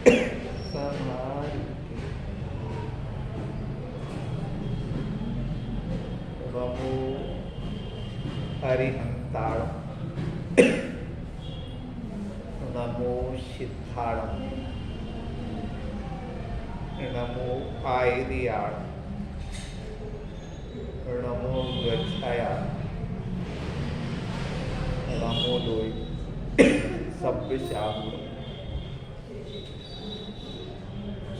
समारिते नमो हरिहंताण नमो सिद्धाणम नमो आयर्याण नमो गच्छाया नमो लोय सभ्यशागुण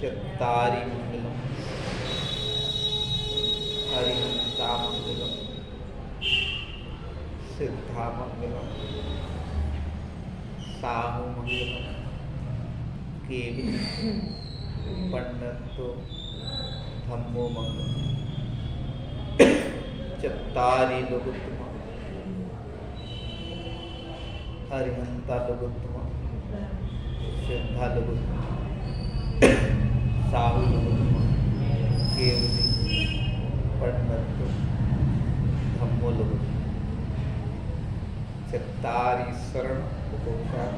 चत्तारि मंगलम हरिहंता मंगलम सिद्धा मंगलम साहु मंगलम केवल पंडितो धम्मो मंगलम चत्तारि लोकोत्तमा हरिहंता लोकोत्तमा सिद्धा लोकोत्तमा साहु लोकोत्तमा केवली पंडितो धम्मो लोकोत्तमा चत्तारि शरण उपचार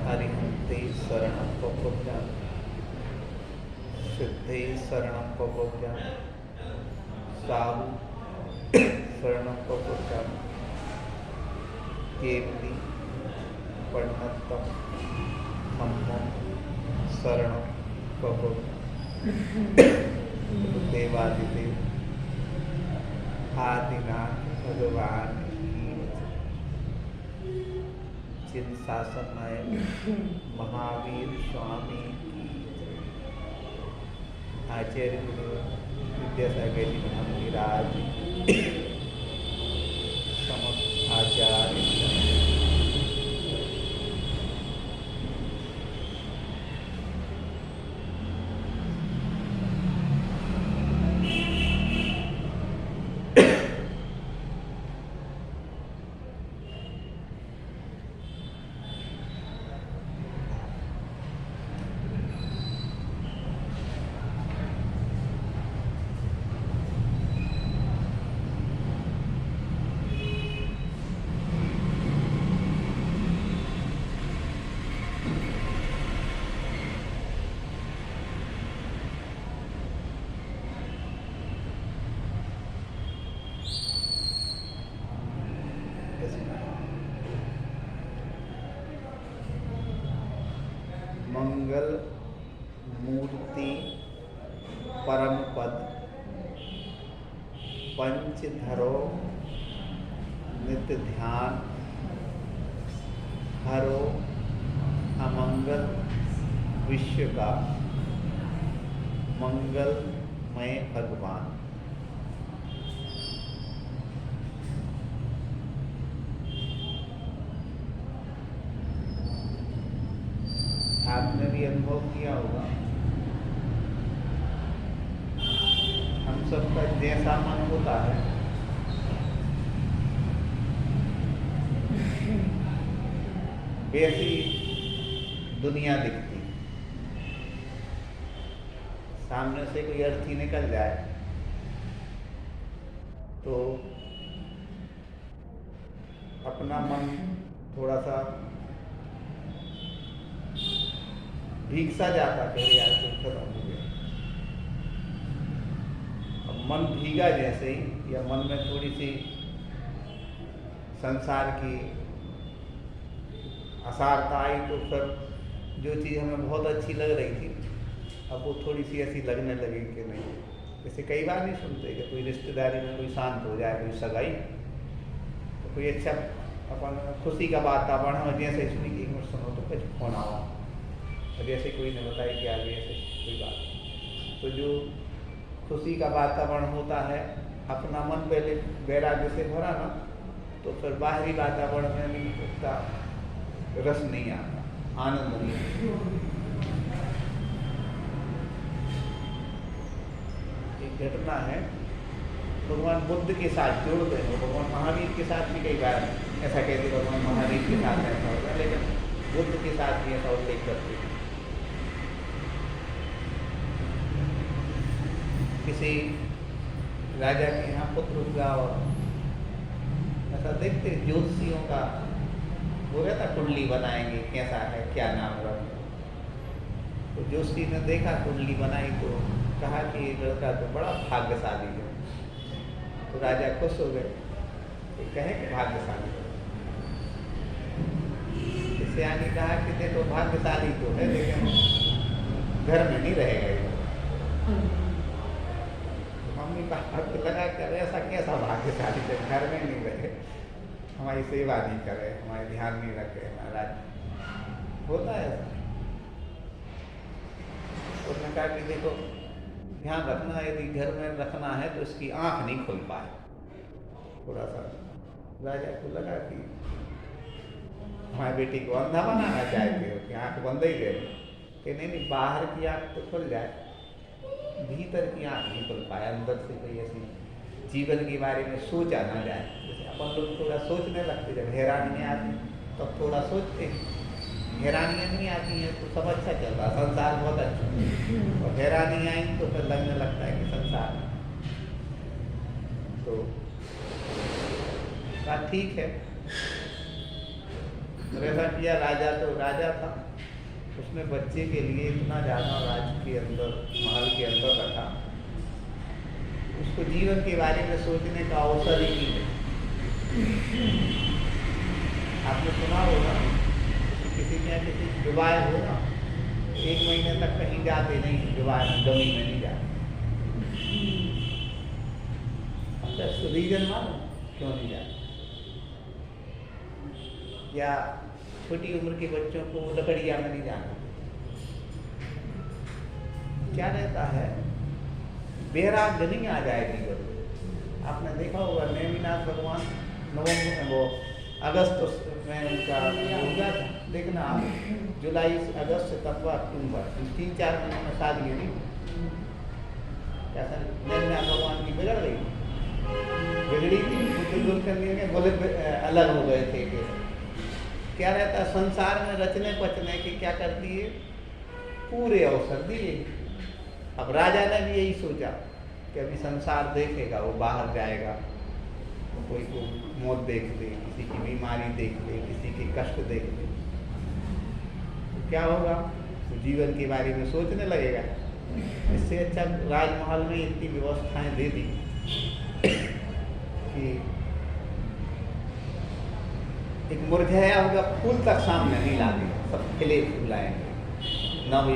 हरिहंते शरणं पवोज्ञान सिद्धे शरणं पवोज्ञान साहु शरणं पवोज्ञान केवली पंडितं धम्मं शरणं पवोज्ञान देवादिदेव आदिनाथ भगवान चिन शासन नायक महावीर स्वामी की आचार्य गुरु विद्यासागर जी महाराज समस्त आचार्य मंगल मूर्ति परम पद पंचधरो नित्य ध्यान हरो अमंगल विश्व का मंगलमय भगवान। आपने भी अनुभव किया होगा, हम सबका जैसा मन होता है वैसी दुनिया दिखती। सामने से कोई अर्थी निकल जाए तो अपना मन थोड़ा सा भीग सा जाता है, यार कुछ खत्म हो गया। अब मन भीगा जैसे ही या मन में थोड़ी सी संसार की असारता आई तो फिर जो चीज़ हमें बहुत अच्छी लग रही थी अब वो थोड़ी सी ऐसी लगने लगी कि नहीं। जैसे कई बार नहीं सुनते कि कोई रिश्तेदारी में कोई शांत हो जाए, कोई सगाई तो कोई अच्छा अपन खुशी का वातावरण हो, जैसे सुनी कि एक मिनट सुनो तो कुछ फोन आओ, जैसे कोई ने बताया कि आगे ऐसे कोई बात। तो जो खुशी का वातावरण होता है अपना मन पहले वैराग्य से भरा ना तो फिर बाहरी वातावरण में भी उसका रस नहीं आता, आनंद नहीं आता। एक घटना है भगवान बुद्ध के साथ जोड़ गए, भगवान महावीर के साथ भी कई बार ऐसा कहते भगवान महावीर के साथ ऐसा होगा, लेकिन बुद्ध के साथ भी ऐसा उल्लेख करते हैं। किसी राजा के यहाँ पुत्र हुआ और ऐसा देखते ज्योतिषियों का बोल रहा था कुंडली बनाएंगे, कैसा है, क्या नाम रखें। तो जोशी ने देखा कुंडली बनाई तो कहा कि ये लड़का तो बड़ा भाग्यशाली है। तो राजा खुश हो गए, तो कहे कि भाग्यशाली। इससे आगे कहा कि देखो भाग्यशाली तो है लेकिन घर में नहीं रहेगा ये। मम्मी पापा को लगा कर ऐसा कैसा भाग्यशाली जब घर में नहीं रहे, हमारी सेवा नहीं करे, हमारे ध्यान नहीं रखे, महाराज होता है ऐसा। उसने कहा कि देखो ध्यान रखना, यदि घर में रखना है तो इसकी आंख नहीं खुल पाए। थोड़ा सा राजा को लगा कि हमारे बेटी को अंधा बनाना चाहते हो कि आंख बंद ही रहे, कि नहीं बाहर की आंख तो खुल जाए, भीतर की आंख नहीं खुल पाए, अंदर से कोई ऐसी जीवन के बारे में सोचा ना जाए। जैसे अपन लोग थोड़ा सोचने लगते, जब हैरानियाँ आती तब थोड़ा सोचते, हैरानियाँ नहीं आती हैं तो सब अच्छा चल रहा, संसार बहुत अच्छा, और हैरानियाँ आई तो फिर लगने लगता है कि संसार तो बात ठीक है। तो ऐसा किया राजा, तो राजा था उसने बच्चे के लिए इतना ज़्यादा राज्य के अंदर, महल के अंदर रखा, उसको जीवन के बारे में सोचने का अवसर ही नहीं है। आपने सुना होगा किसी के यहाँ किसी विवाह होगा, 1 महीने तक कहीं जाते नहीं, विवाह में गमी में नहीं जाते। अब रीजन मानो क्यों नहीं जाते। या छोटी उम्र के बच्चों को लकड़िया में नहीं जाना, क्या रहता है, बेरागनी आ जाएगी। आपने देखा होगा नेमिनाथ भगवान नवंबर वो अगस्त में उनका होगा था, देखना आप जुलाई अगस्त सितंबर अक्टूबर 3-4 महीनों में शादी है। कैसा नेमिनाथ भगवान की बिगड़ी थी, बुद्ध करने में बोले अलग हो गए थे। क्या रहता है संसार में रचने पचने की क्या करती है, पूरे अवसर दिए। अब राजा ने भी यही सोचा कि अभी संसार देखेगा, वो बाहर जाएगा, कोई को मौत देख ले, किसी की बीमारी देख ले, किसी के कष्ट देख ले, तो क्या होगा, तो जीवन के बारे में सोचने लगेगा। इससे अच्छा राजमहल में इतनी व्यवस्थाएं दे दी कि एक मुरझाया हुआ फूल तक सामने नहीं लाते, सब खिले फूल आएंगे। नव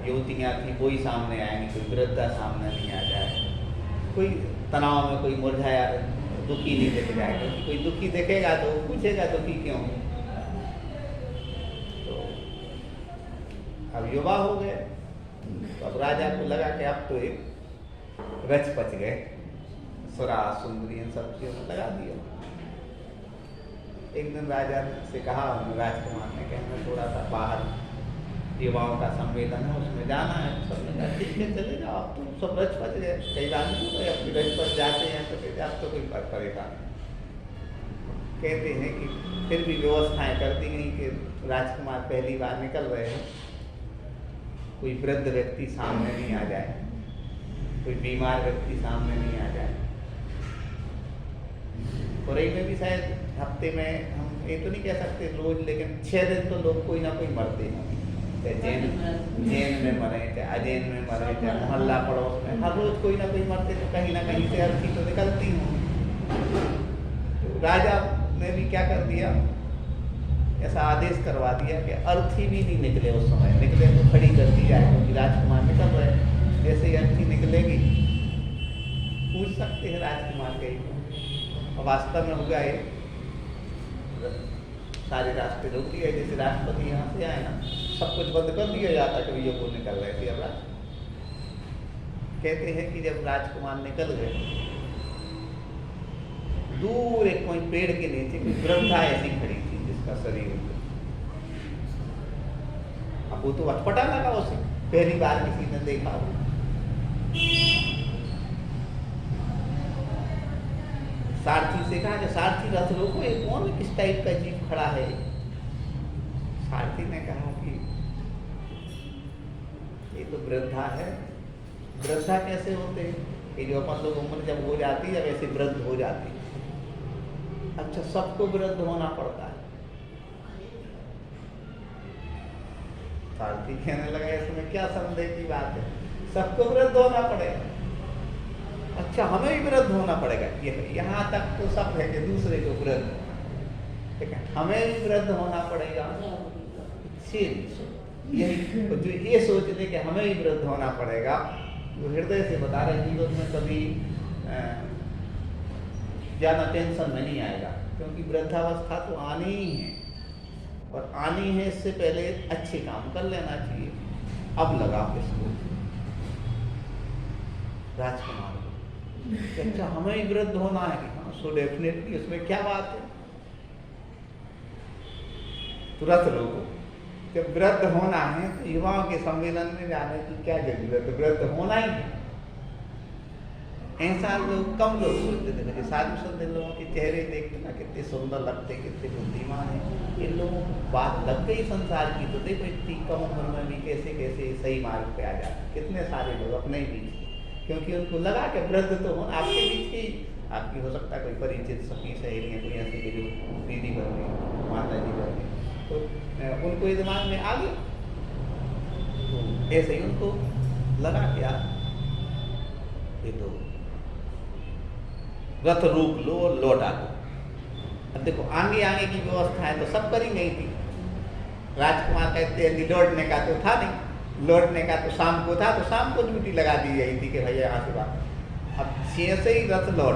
युवतियाँ थी वही सामने आएंगी, कोई वृद्धा सामने नहीं आ जाए, कोई तनाव में कोई मुरझाया दुखी नहीं दिख जाएगा। कोई दुखी देखेगा तो पूछेगा दुखी क्यों। तो अब युवा हो गए, तो अब राजा को लगा कि अब तो एक रच पच गए, सुरा सुंदरी इन सब चीज़ों में लगा दिया। एक दिन राजा से कहा राजकुमार ने कि हमें थोड़ा सा बाहर युवाओं का सम्मेलन है, उसमें जाना है। सबने कहा ठीक है चले जाओ, आप तो सब रच पच गए, कई आदमी तो अपनी रच पच जाते हैं तो कहते आप तो कोई फर्क पड़ेगा। कहते हैं कि फिर भी व्यवस्थाएं कर दी गई कि राजकुमार पहली बार निकल रहे हैं, कोई वृद्ध व्यक्ति सामने नहीं आ जाए, कोई बीमार व्यक्ति सामने नहीं आ जाए। कोरई में भी शायद हफ्ते में, हम ये तो नहीं कह सकते रोज, लेकिन 6 दिन तो लोग कोई ना कोई मरते हैं, चाहे जैन में मरे, चाहे अजैन में मरे, चाहे मोहल्ला पड़ोस में, हर रोज कोई ना कोई मरते, तो कहीं ना कहीं से अर्थी तो निकलती हूँ। तो राजा ने भी क्या कर दिया, ऐसा आदेश करवा दिया कि अर्थी भी नहीं निकले उस समय, निकले तो खड़ी कर दी जाए, क्योंकि राजकुमार निकल रहे। जैसे ही अर्थी निकलेगी पूछ सकते हैं राजकुमार कहीं। और वास्तव में हुआ ये, सारे रास्ते रोक दिए, जैसे राष्ट्रपति यहाँ से आए ना, सब कुछ बंद कर दिया जाता, कभी ये वो निकल रहे थे। अब कहते हैं कि जब राजकुमार निकल गए, दूर एक कोई पेड़ के नीचे कोई वृद्धा ऐसी खड़ी थी जिसका शरीर, अब वो तो अटपटा लगा उसे, पहली बार किसी ने देखा हो। सारथी से कहा कि सारथी रथ रोको, ये कौन किस टाइप का जीव खड़ा है। सारथी ने कहा कि ये तो वृद्धा है। वृद्धा कैसे होते हैं कि जो अपन लोग उम्र जब हो जाती है वैसे वृद्ध हो जाती है। अच्छा, सबको वृद्ध होना पड़ता है, सारथी कहने लगा इसमें क्या संदेह की बात है, सबको वृद्ध होना पड़ेगा। अच्छा हमें भी वृद्ध होना पड़ेगा, ये यहाँ तक तो सब है कि दूसरे को वृद्ध, ठीक है, हमें भी वृद्ध होना पड़ेगा। यही जो ये सोचते कि हमें भी वृद्ध होना पड़ेगा, वो हृदय से बता रहे जीवन में कभी ज़्यादा टेंशन में नहीं आएगा, क्योंकि वृद्धावस्था तो आनी ही है, और आनी है इससे पहले अच्छे काम कर लेना चाहिए। अब लगा इसको राजकुमार को, अच्छा हमें ही वृद्ध होना है कि हाँ, सो डेफिनेटली, उसमें क्या बात है। तुरंत लोगों जब वृद्ध होना है तो युवाओं के सम्मेलन में जाने की क्या जरूरत है, वृद्ध होना ही है। ऐसा लोग कम लोग सोचते थे, मुझे साधु संत लोगों के चेहरे देखते ना, कितने सुंदर लगते, कितने बुद्धिमान है। इन लोगों को बात लग गई संसार की तो देखो इतनी कम उम्र में भी कैसे कैसे सही मार्ग पे आ जाते, कितने सारे लोग अपने ही बीच के, क्योंकि उनको लगा कि वृद्ध तो हो आपके बीच की, आपकी हो सकता है कोई परिचित सखी सहेली है, कोई ऐसी की जो दीदी बन गई, माता जी बन गई, तो उनको ये दिमाग में आ गया, तो ऐसे ही उनको लगा क्या ये तो रथ रोक लो और लौटा दो। अब देखो आगे आगे की व्यवस्था है तो सब करी नहीं थी। राजकुमार कहते हैं लौटने का तो था नहीं, लौटने का तो शाम को था, तो शाम को ड्यूटी लगा दी गई थी कि भैया यहाँ से बात। अब जैसे ही रथ लौट